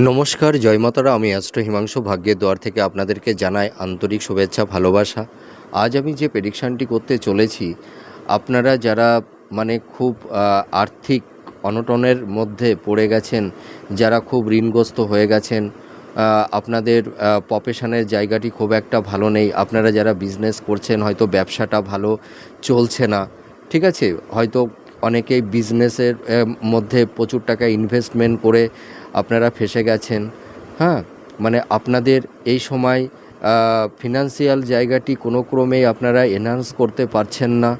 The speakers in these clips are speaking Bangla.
নমস্কার, জয় মাতারা। আমি অ্যাস্ট্রো হিমাংশু ভাগ্যের দুয়ার থেকে আপনাদেরকে জানাই আন্তরিক শুভেচ্ছা, ভালোবাসা। আজ আমি যে প্রেডিকশানটি করতে চলেছি, আপনারা যারা খুব আর্থিক অনটনের মধ্যে পড়ে গেছেন, যারা খুব ঋণগ্রস্ত হয়ে গেছেন, আপনাদের প্রফেশনের জায়গাটি খুব একটা ভালো নেই, আপনারা যারা বিজনেস করছেন হয়তো ব্যবসাটা ভালো চলছে না, ঠিক আছে, হয়তো অনেকেই বিজনেসের মধ্যে প্রচুর টাকা ইনভেস্টমেন্ট করে আপনারা ফেঁসে গেছেন। হ্যাঁ, আপনাদের এই সময় ফিনান্সিয়াল জায়গাটি কোনো ক্রমেই আপনারা এনহান্স করতে পারছেন না।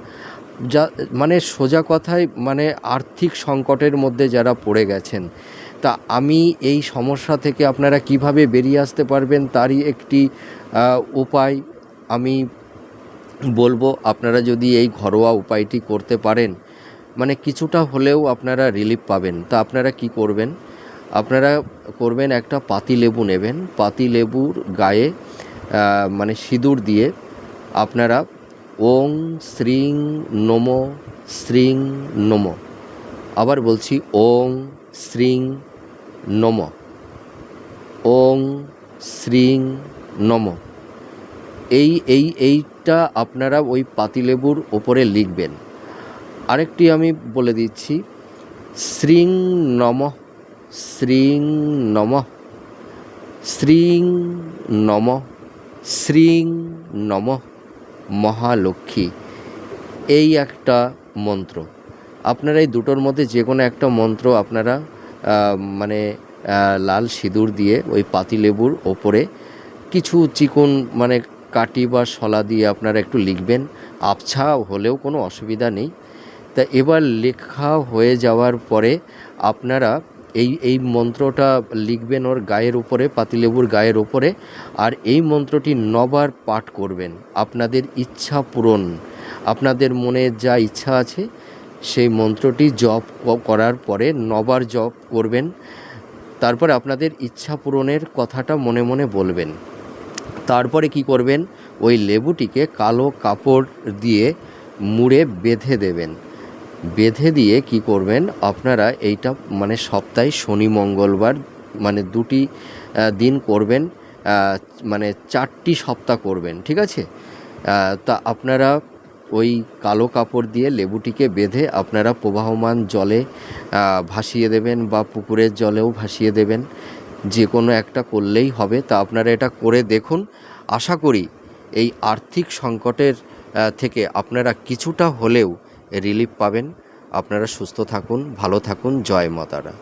যা সোজা কথায় আর্থিক সংকটের মধ্যে যারা পড়ে গেছেন, তা আমি এই সমস্যা থেকে আপনারা কিভাবে বেরিয়ে আসতে পারবেন তারই একটি উপায় আমি বলবো। আপনারা যদি এই ঘরোয়া উপায়টি করতে পারেন, কিছুটা হলেও আপনারা রিলিফ পাবেন। তা আপনারা কি করবেন? আপনারা করবেন, একটা পাতিলেবু নেবেন, পাতিলেবুর গায়ে সিঁদুর দিয়ে আপনারা ওং শ্রীং নম শ্রীং নম, আবার বলছি ওং শ্রীং নম, ওং শ্রীং নম, এইটা আপনারা ওই পাতিলেবুর ওপরে লিখবেন। আরেকটি আমি বলে দিচ্ছি, শ্রীং নমঃ শ্রীং নমঃ শ্রীং নমঃ শ্রীং নমঃ মহালক্ষ্মী, এই একটা মন্ত্র। আপনারা এই দুটোর মধ্যে যে কোনো একটা মন্ত্র আপনারা লাল সিঁদুর দিয়ে ওই পাতিলেবুর ওপরে কিছু চিকন কাটি বা শলা দিয়ে আপনারা একটু লিখবেন। আবছা হলেও কোনো অসুবিধা নেই। তা এবার লেখা হয়ে যাওয়ার পরে আপনারা এই মন্ত্রটা লিখবেন ওর গায়ের উপরে, পাতিলেবুর গায়ের উপরে, আর এই মন্ত্রটি 9 বার পাঠ করবেন। আপনাদের ইচ্ছা পূরণ, আপনাদের মনে যা ইচ্ছা আছে সেই মন্ত্রটি জপ করার পরে 9 বার জপ করবেন। তারপরে আপনাদের ইচ্ছা পূরণের কথাটা মনে মনে বলবেন। তারপরে কি করবেন? ওই লেবুটিকে কালো কাপড় দিয়ে মুড়ে বেঁধে দেবেন। বেঁধে দিয়ে কি করবেন আপনারা, এইটা সপ্তাহে শনি মঙ্গলবার দুটি দিন করবেন, 4টি সপ্তাহ করবেন, ঠিক আছে? তা আপনারা ওই কালো কাপড় দিয়ে লেবুটিকে বেঁধে আপনারা প্রবাহমান জলে ভাসিয়ে দেবেন বা পুকুরের জলেও ভাসিয়ে দেবেন, যে কোনো একটা করলেই হবে। তা আপনারা এটা করে দেখুন। আশা করি এই আর্থিক সংকটের থেকে আপনারা কিছুটা হলেও রিলিফ পাবেন। আপনারা সুস্থ থাকুন, ভালো থাকুন। জয় মাতারা।